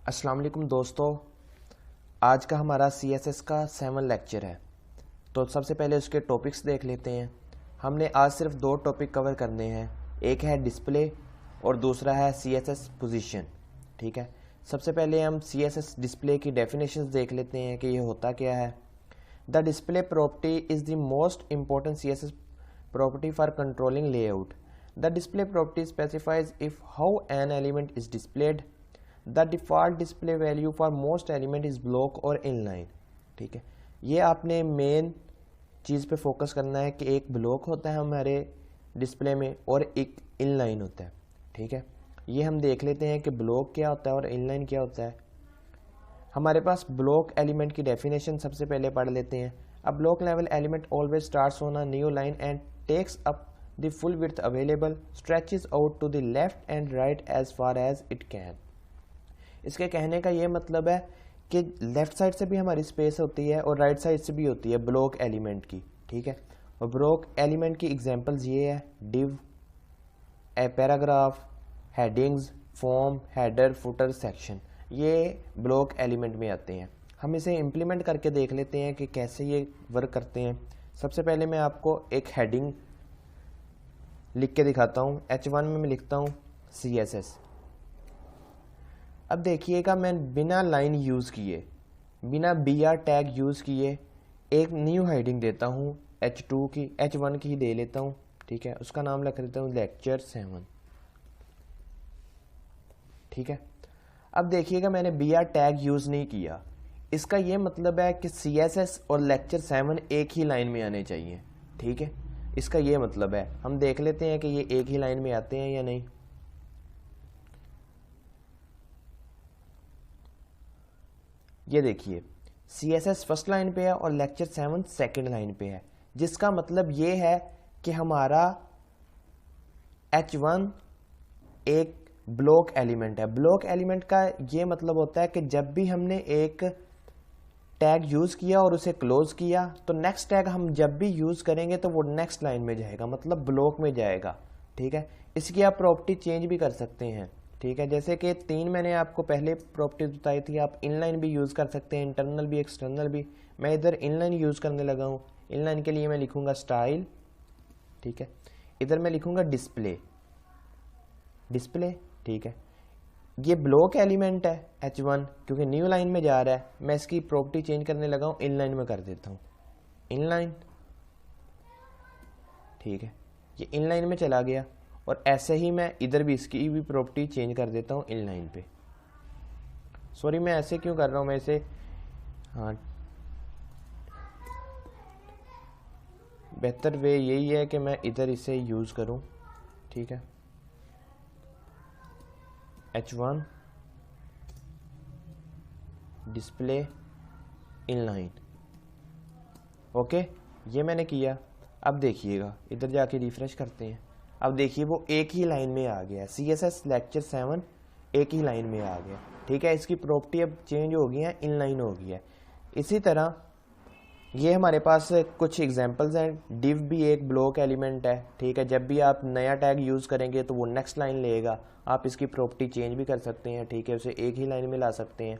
अस्सलाम वालेकुम दोस्तों, आज का हमारा CSS का 7 लेक्चर है। तो सबसे पहले उसके टॉपिक्स देख लेते हैं। हमने आज सिर्फ दो टॉपिक कवर करने हैं, एक है डिस्प्ले और दूसरा है CSS पोजीशन। ठीक है, सबसे पहले हम CSS डिस्प्ले की डेफिनेशंस देख लेते हैं कि ये होता क्या है। The display property is the most important CSS property for controlling layout. The display property specifies if how an element is displayed. The default display value for most element is block or inline. ठीक है, ये आपने main चीज़ पे focus करना है कि एक block होता है हमारे डिस्प्ले में और एक इनलाइन होता है। ठीक है, ये हम देख लेते हैं कि ब्लॉक क्या होता है और इनलाइन क्या होता है। हमारे पास ब्लॉक एलिमेंट की डेफिनेशन सबसे पहले पढ़ लेते हैं। A block level element always starts on a new line and takes up the full width available, stretches out to the left and right as far as it can. इसके कहने का ये मतलब है कि लेफ्ट साइड से भी हमारी स्पेस होती है और राइट साइड से भी होती है ब्लॉक एलिमेंट की। ठीक है, और ब्लॉक एलिमेंट की एग्जांपल्स ये है div, a paragraph, headings, form, header, footer, section, ये ब्लॉक एलिमेंट में आते हैं। हम इसे इम्प्लीमेंट करके देख लेते हैं कि कैसे ये वर्क करते हैं। सबसे पहले मैं आपको एक हेडिंग लिख के दिखाता हूँ। H1 में मैं लिखता हूँ CSS। अब देखिएगा, मैं बिना लाइन यूज़ किए, बिना BR टैग यूज़ किए एक न्यू हेडिंग देता हूँ H2 की, H1 की ही दे लेता हूँ। ठीक है, उसका नाम लिख देता हूँ लेक्चर 7। ठीक है, अब देखिएगा मैंने BR टैग यूज़ नहीं किया। इसका ये मतलब है कि CSS और लेक्चर 7 एक ही लाइन में आने चाहिए। ठीक है, इसका ये मतलब है। हम देख लेते हैं कि ये एक ही लाइन में आते हैं या नहीं। ये देखिए, CSS फर्स्ट लाइन पे है और लेक्चर 7 सेकंड लाइन पे है, जिसका मतलब ये है कि हमारा H1 एक ब्लॉक एलिमेंट है। ब्लॉक एलिमेंट का ये मतलब होता है कि जब भी हमने एक टैग यूज़ किया और उसे क्लोज किया तो नेक्स्ट टैग हम जब भी यूज़ करेंगे तो वो नेक्स्ट लाइन में जाएगा, मतलब ब्लॉक में जाएगा। ठीक है, इसकी आप प्रॉपर्टी चेंज भी कर सकते हैं। ठीक है, जैसे कि 3 मैंने आपको पहले प्रॉपर्टीज बताई थी, आप इनलाइन भी यूज़ कर सकते हैं, इंटरनल भी, एक्सटर्नल भी। मैं इधर इनलाइन यूज़ करने लगा हूँ। इनलाइन के लिए मैं लिखूँगा स्टाइल। ठीक है, इधर मैं लिखूँगा डिस्प्ले। डिस्प्ले, ठीक है, ये ब्लॉक एलिमेंट है H1, क्योंकि न्यू लाइन में जा रहा है। मैं इसकी प्रॉपर्टी चेंज करने लगा हूँ, इनलाइन में कर देता हूँ इनलाइन। ठीक है, ये इनलाइन में चला गया और ऐसे ही मैं इधर भी इसकी भी प्रॉपर्टी चेंज कर देता हूँ इनलाइन पे। सॉरी, मैं ऐसे क्यों कर रहा हूँ, मैं इसे, हाँ, बेहतर वे यही है कि मैं इधर इसे यूज़ करूँ। ठीक है, H1 डिस्प्ले इनलाइन। ओके, ये मैंने किया। अब देखिएगा, इधर जाके रिफ्रेश करते हैं। अब देखिए वो एक ही लाइन में आ गया। CSS लेक्चर 7 एक ही लाइन में आ गया। ठीक है, इसकी प्रॉपर्टी अब चेंज हो गई है, इनलाइन हो गई है। इसी तरह ये हमारे पास कुछ एग्जांपल्स हैं। डिव भी एक ब्लॉक एलिमेंट है। ठीक है, जब भी आप नया टैग यूज़ करेंगे तो वो नेक्स्ट लाइन लेगा। आप इसकी प्रॉपर्टी चेंज भी कर सकते हैं। ठीक है, उसे एक ही लाइन में ला सकते हैं।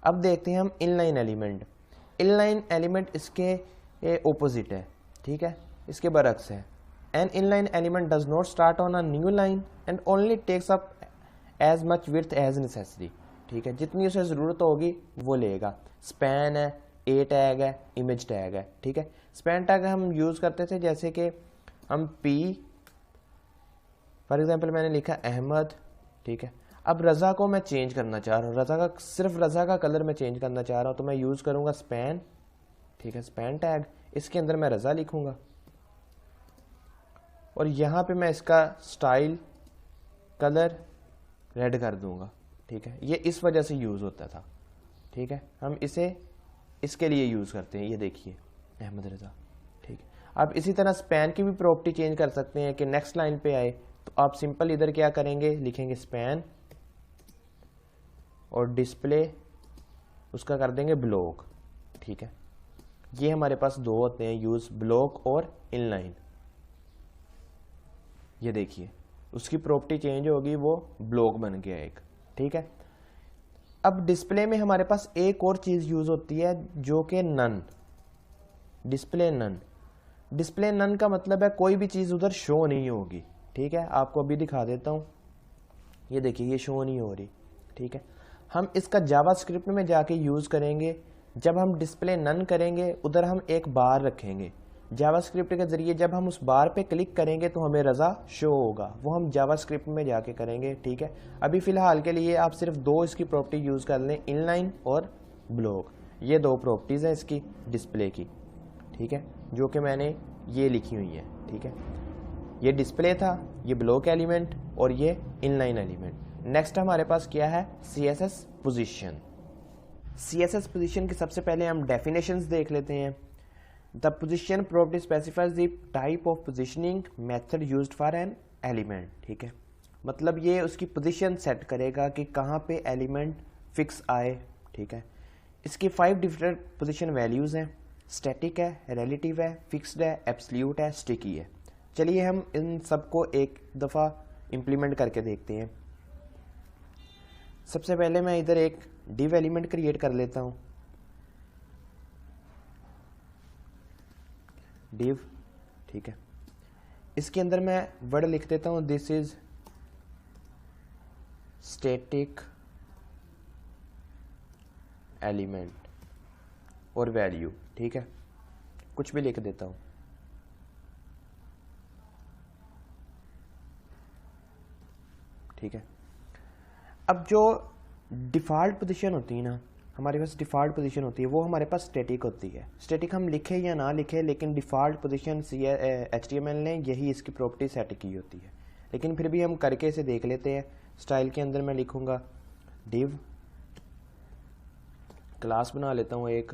अब देखते हैं हम इनलाइन एलिमेंट। इनलाइन एलिमेंट इसके ओपोजिट है। ठीक है, इसके बरक्स है। An inline element does not start on a new line and only takes up as much width as necessary. ठीक है, जितनी उसे ज़रूरत होगी वो लेगा। स्पैन है, ए टैग है, इमेज टैग है। ठीक है, स्पैन टैग हम यूज़ करते थे, जैसे कि हम P फॉर एग्जांपल मैंने लिखा अहमद। ठीक है, अब रज़ा को मैं चेंज करना चाह रहा हूँ, रज़ा का, सिर्फ रज़ा का कलर मैं चेंज करना चाह रहा हूँ, तो मैं यूज़ करूँगा स्पैन। ठीक है, स्पैन टैग, इसके अंदर मैं रज़ा लिखूँगा और यहाँ पे मैं इसका स्टाइल कलर रेड कर दूँगा। ठीक है, ये इस वजह से यूज़ होता था। ठीक है, हम इसे इसके लिए यूज़ करते हैं। ये देखिए अहमद रज़ा। ठीक है, आप इसी तरह स्पैन की भी प्रॉपर्टी चेंज कर सकते हैं कि नेक्स्ट लाइन पे आए तो आप सिंपल इधर क्या करेंगे, लिखेंगे स्पैन और डिस्प्ले उसका कर देंगे ब्लॉक। ठीक है, ये हमारे पास दो होते हैं यूज़, ब्लॉक और इनलाइन। ये देखिए उसकी प्रॉपर्टी चेंज होगी, वो ब्लॉक बन गया एक। ठीक है, अब डिस्प्ले में हमारे पास एक और चीज़ यूज़ होती है जो कि none, display none. Display none का मतलब है कोई भी चीज़ उधर शो नहीं होगी। ठीक है, आपको अभी दिखा देता हूँ, ये देखिए ये शो नहीं हो रही। ठीक है, हम इसका जावास्क्रिप्ट में जाके यूज़ करेंगे। जब हम डिस्प्ले नन करेंगे उधर हम एक बार रखेंगे। जावास्क्रिप्ट के ज़रिए जब हम उस बार पे क्लिक करेंगे तो हमें रज़ा शो होगा, वो हम जावास्क्रिप्ट में जाके करेंगे। ठीक है, अभी फ़िलहाल के लिए आप सिर्फ दो इसकी प्रॉपर्टी यूज़ कर लें, इनलाइन और ब्लॉक। ये दो प्रॉपर्टीज़ हैं इसकी डिस्प्ले की। ठीक है, जो कि मैंने ये लिखी हुई है। ठीक है, ये डिस्प्ले था, ये ब्लॉक एलिमेंट और ये इनलाइन एलिमेंट। नेक्स्ट हमारे पास क्या है, CSS पोजीशन। CSS पोजीशन की सबसे पहले हम डेफिनेशंस देख लेते हैं। The position property specifies the type of positioning method used for an element. ठीक है, मतलब ये उसकी पोजीशन सेट करेगा कि कहाँ पे एलिमेंट फिक्स आए। ठीक है, इसकी 5 डिफरेंट पोजीशन वैल्यूज़ हैं, स्टैटिक है, रिलेटिव है, फिक्स्ड है, एब्सोल्यूट है, स्टिकी है। चलिए हम इन सबको एक दफ़ा इम्प्लीमेंट करके देखते हैं। सबसे पहले मैं इधर एक डिव एलिमेंट क्रिएट कर लेता हूँ, डिव। ठीक है, इसके अंदर मैं वर्ड लिख देता हूँ दिस इज स्टैटिक एलिमेंट और वैल्यू। ठीक है, कुछ भी लिख देता हूँ। ठीक है, अब जो डिफ़ॉल्ट पोजीशन होती है ना, हमारे पास डिफ़ॉल्ट पोजीशन होती है, वो हमारे पास स्टैटिक होती है। स्टैटिक हम लिखे या ना लिखे, लेकिन डिफ़ॉल्ट पोजीशन HTML ने यही इसकी प्रॉपर्टी सेट की होती है। लेकिन फिर भी हम करके इसे देख लेते हैं। स्टाइल के अंदर मैं लिखूँगा डिव, क्लास बना लेता हूँ एक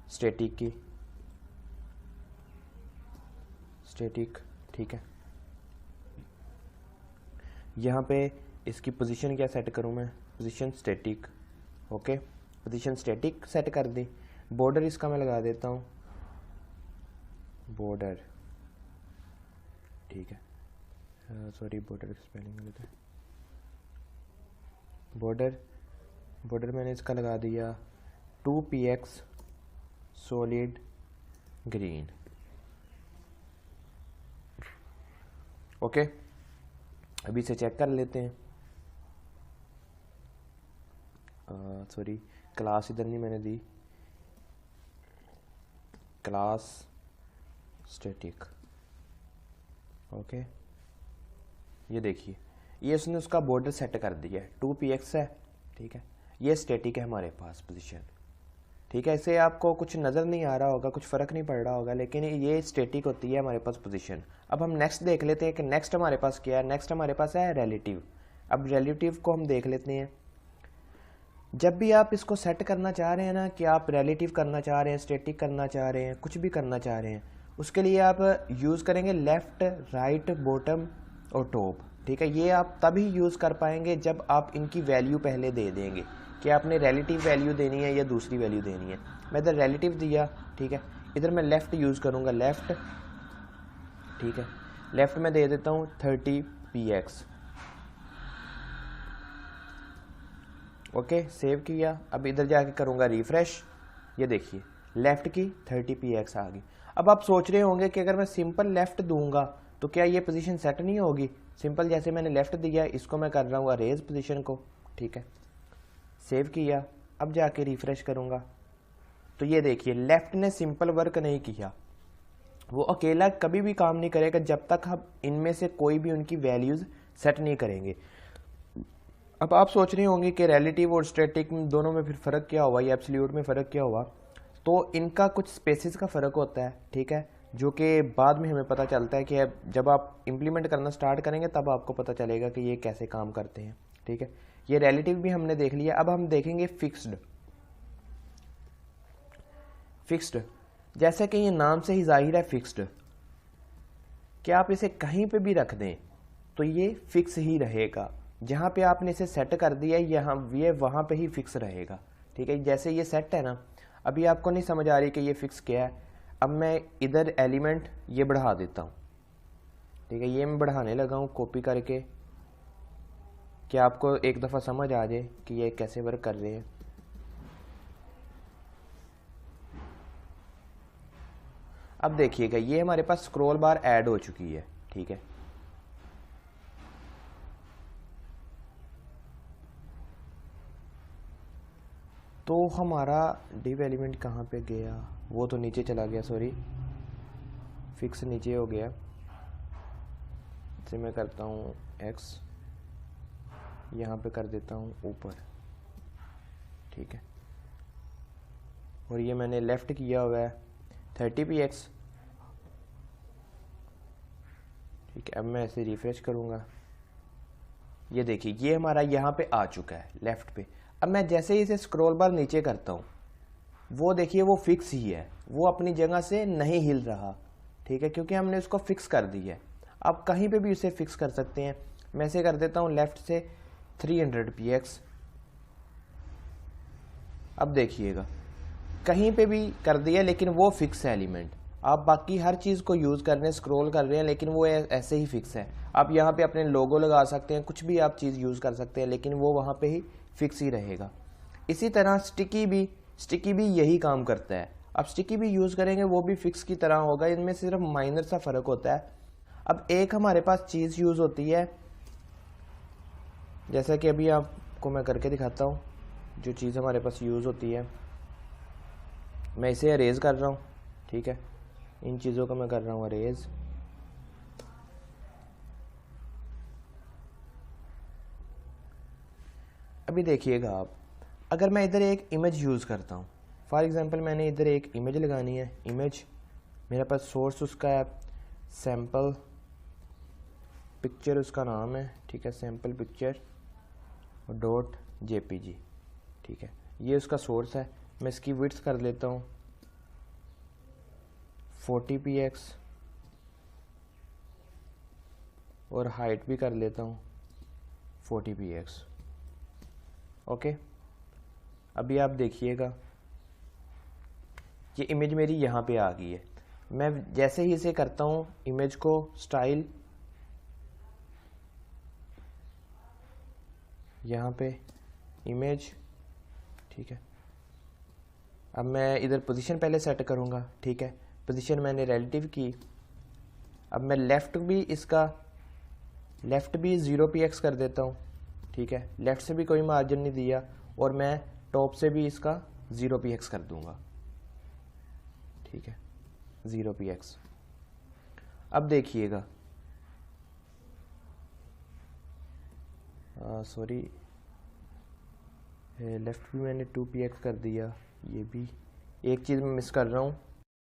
स्टैटिक की, स्टैटिक। ठीक है, यहाँ पे इसकी पोजीशन क्या सेट करूँ मैं, position static. Okay, position static set कर दी। बॉर्डर इसका मैं लगा देता हूँ बॉर्डर। ठीक है, सॉरी बॉर्डर की स्पेलिंग गलत है। बॉर्डर मैंने इसका लगा दिया 2px सॉलिड ग्रीन। ओके, अभी इसे चेक कर लेते हैं। सॉरी, क्लास इधर नहीं मैंने दी, क्लास स्टैटिक। ओके, ये देखिए ये उसने उसका बॉर्डर सेट कर दिया है, 2px है। ठीक है, ये स्टैटिक है हमारे पास पोजीशन। ठीक है, इससे आपको कुछ नज़र नहीं आ रहा होगा, कुछ फ़र्क नहीं पड़ रहा होगा, लेकिन ये स्टैटिक होती है हमारे पास पोजीशन। अब हम नेक्स्ट देख लेते हैं कि नेक्स्ट हमारे पास क्या है। नेक्स्ट हमारे पास है रिलेटिव। अब रिलेटिव को हम देख लेते हैं। जब भी आप इसको सेट करना चाह रहे हैं ना, कि आप रिलेटिव करना चाह रहे हैं, स्टैटिक करना चाह रहे हैं, कुछ भी करना चाह रहे हैं, उसके लिए आप यूज़ करेंगे लेफ़्ट, राइट, बॉटम और टॉप। ठीक है, ये आप तभी यूज़ कर पाएंगे जब आप इनकी वैल्यू पहले दे देंगे कि आपने रिलेटिव वैल्यू देनी है या दूसरी वैल्यू देनी है। मैं इधर रिलेटिव दिया। ठीक है, इधर मैं लेफ़्ट यूज़ करूँगा, लेफ़्ट। ठीक है, लेफ़्ट में दे देता हूँ 30px। ओके, सेव किया। अब इधर जाके करूँगा रिफ्रेश, ये देखिए लेफ़्ट की 30px आ गई। अब आप सोच रहे होंगे कि अगर मैं सिंपल लेफ़्ट दूंगा तो क्या ये पोजीशन सेट नहीं होगी। सिंपल जैसे मैंने लेफ़्ट दिया, इसको मैं कर रहा हूँ अरेज पोजीशन को। ठीक है, सेव किया। अब जाके रिफ्रेश करूँगा तो ये देखिए लेफ़्ट ने सिंपल वर्क नहीं किया, वो अकेला कभी भी काम नहीं करेगा जब तक हम इनमें से कोई भी उनकी वैल्यूज़ सेट नहीं करेंगे। अब आप सोच रहे होंगे कि रिलेटिव और स्टैटिक दोनों में फिर फ़र्क क्या हुआ या एब्सोल्यूट में फ़र्क क्या हुआ। तो इनका कुछ स्पेसिस का फ़र्क होता है। ठीक है, जो कि बाद में हमें पता चलता है कि जब आप इम्प्लीमेंट करना स्टार्ट करेंगे तब आपको पता चलेगा कि ये कैसे काम करते हैं। ठीक है, ये रिलेटिव भी हमने देख लिया। अब हम देखेंगे फिक्स्ड। फिक्स्ड जैसे कि ये नाम से ही जाहिर है फिक्स्ड, कि आप इसे कहीं पे भी रख दें तो ये फिक्स ही रहेगा। जहाँ पे आपने इसे सेट कर दिया ये वहाँ पे ही फिक्स रहेगा। ठीक है, जैसे ये सेट है ना, अभी आपको नहीं समझ आ रही कि ये फिक्स क्या है। अब मैं इधर एलिमेंट ये बढ़ा देता हूँ। ठीक है, ये मैं बढ़ाने लगा हूँ कॉपी करके, कि आपको एक दफ़ा समझ आ जाए कि ये कैसे वर्क कर रहे हैं। अब देखिएगा ये हमारे पास स्क्रॉल बार ऐड हो चुकी है, ठीक है। तो हमारा डिव एलिमेंट कहाँ पे गया, वो तो नीचे चला गया, सॉरी, फिक्स नीचे हो गया। इसे मैं करता हूँ एक्स, यहाँ पे कर देता हूँ ऊपर, ठीक है। और ये मैंने लेफ़्ट किया हुआ है 30px, ठीक है। अब मैं इसे रिफ्रेश करूँगा, ये देखिए ये हमारा यहाँ पे आ चुका है लेफ़्ट पे। अब मैं जैसे ही इसे स्क्रॉल बार नीचे करता हूँ, वो देखिए वो फिक्स ही है, वो अपनी जगह से नहीं हिल रहा, ठीक है, क्योंकि हमने उसको फिक्स कर दी है। आप कहीं पे भी उसे फिक्स कर सकते हैं। मैं इसे कर देता हूँ लेफ़्ट से 300px। अब देखिएगा कहीं पे भी कर दिया, लेकिन वो फिक्स है एलिमेंट। आप बाकी हर चीज़ को यूज़ कर रहे हैं, स्क्रॉल कर रहे हैं, लेकिन वो ऐसे ही फिक्स है। आप यहाँ पे अपने लोगो लगा सकते हैं, कुछ भी आप चीज़ यूज़ कर सकते हैं, लेकिन वो वहाँ पे ही फिक्स ही रहेगा। इसी तरह स्टिकी भी यही काम करता है। अब स्टिकी भी यूज़ करेंगे, वो भी फिक्स की तरह होगा, इनमें सिर्फ माइनर सा फ़र्क होता है। अब एक हमारे पास चीज़ यूज़ होती है, जैसा कि अभी आपको मैं करके दिखाता हूँ। जो चीज़ हमारे पास यूज़ होती है, मैं इसे अरेज कर रहा हूँ, ठीक है। इन चीज़ों को मैं कर रहा हूँ अरेज। अभी देखिएगा आप, अगर मैं इधर एक इमेज यूज़ करता हूँ, फॉर एग्जांपल मैंने इधर एक इमेज लगानी है, इमेज मेरे पास सोर्स उसका है सैम्पल पिक्चर, उसका नाम है, ठीक है, सैम्पल पिक्चर डॉट जेपीजी, ठीक है। ये उसका सोर्स है। मैं इसकी विड्थ कर लेता हूँ 40px और हाइट भी कर लेता हूँ 40px, ओके। अभी आप देखिएगा ये इमेज मेरी यहाँ पे आ गई है। मैं जैसे ही इसे करता हूँ, इमेज को स्टाइल, यहाँ पे इमेज, ठीक है। अब मैं इधर पोजीशन पहले सेट करूँगा, ठीक है। पोजीशन मैंने रिलेटिव की। अब मैं लेफ़्ट भी 0px कर देता हूँ, ठीक है। लेफ़्ट से भी कोई मार्जिन नहीं दिया, और मैं टॉप से भी इसका 0px कर दूँगा, ठीक है, 0px। अब देखिएगा, सॉरी, लेफ़्ट भी मैंने 2px कर दिया। ये भी एक चीज़ मैं मिस कर रहा हूँ,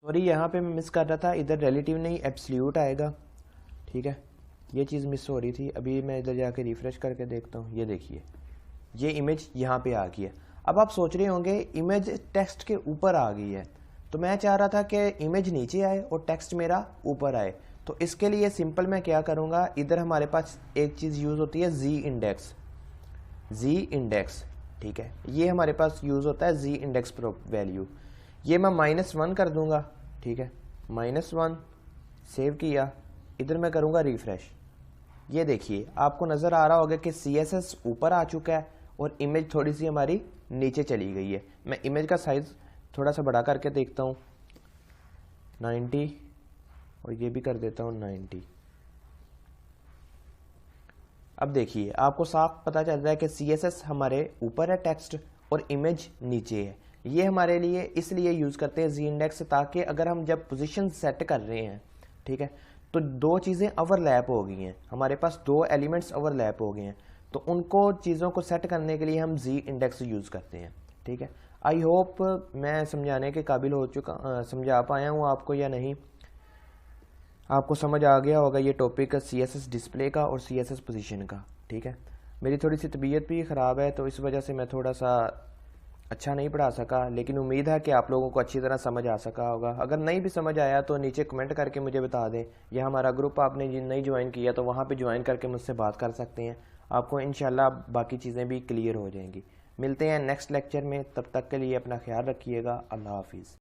सॉरी, यहाँ पे मैं मिस कर रहा था, इधर रिलेटिव नहीं एब्सोल्यूट आएगा, ठीक है। ये चीज़ मिस हो रही थी। अभी मैं इधर जाके रिफ़्रेश करके देखता हूँ, ये देखिए ये इमेज यहाँ पे आ गई है। अब आप सोच रहे होंगे इमेज टेक्स्ट के ऊपर आ गई है, तो मैं चाह रहा था कि इमेज नीचे आए और टेक्स्ट मेरा ऊपर आए। तो इसके लिए सिंपल मैं क्या करूँगा, इधर हमारे पास एक चीज़ यूज़ होती है जी इंडेक्स, ठीक है। ये हमारे पास यूज़ होता है जी इंडेक्स वैल्यू। ये मैं -1 कर दूंगा, ठीक है, -1 सेव किया। इधर मैं करूँगा रिफ्रेश। ये देखिए आपको नज़र आ रहा होगा कि CSS ऊपर आ चुका है और इमेज थोड़ी सी हमारी नीचे चली गई है। मैं इमेज का साइज़ थोड़ा सा बड़ा करके देखता हूँ, 90, और ये भी कर देता हूँ 90। अब देखिए आपको साफ पता चल रहा है कि CSS हमारे ऊपर है टेक्स्ट और इमेज नीचे है। ये हमारे लिए इसलिए यूज़ करते हैं जी इंडेक्स, ताकि अगर हम जब पोजीशन सेट कर रहे हैं, ठीक है, तो दो चीज़ें ओवरलैप हो गई हैं, हमारे पास दो एलिमेंट्स ओवरलैप हो गए हैं, तो उनको चीज़ों को सेट करने के लिए हम जी इंडेक्स यूज़ करते हैं, ठीक है। आई होप मैं समझाने के काबिल हो चुका, समझा पाया हूँ आपको या नहीं। आपको समझ आ गया होगा ये टॉपिक CSS डिस्प्ले का और CSS पोजीशन का, ठीक है। मेरी थोड़ी सी तबीयत भी ख़राब है, तो इस वजह से मैं थोड़ा सा अच्छा नहीं पढ़ा सका, लेकिन उम्मीद है कि आप लोगों को अच्छी तरह समझ आ सका होगा। अगर नहीं भी समझ आया तो नीचे कमेंट करके मुझे बता दें, या हमारा ग्रुप आपने नहीं ज्वाइन किया तो वहाँ पे ज्वाइन करके मुझसे बात कर सकते हैं। आपको इंशाल्लाह बाकी चीज़ें भी क्लियर हो जाएंगी। मिलते हैं नेक्स्ट लेक्चर में, तब तक के लिए अपना ख्याल रखिएगा। अल्लाह हाफिज़।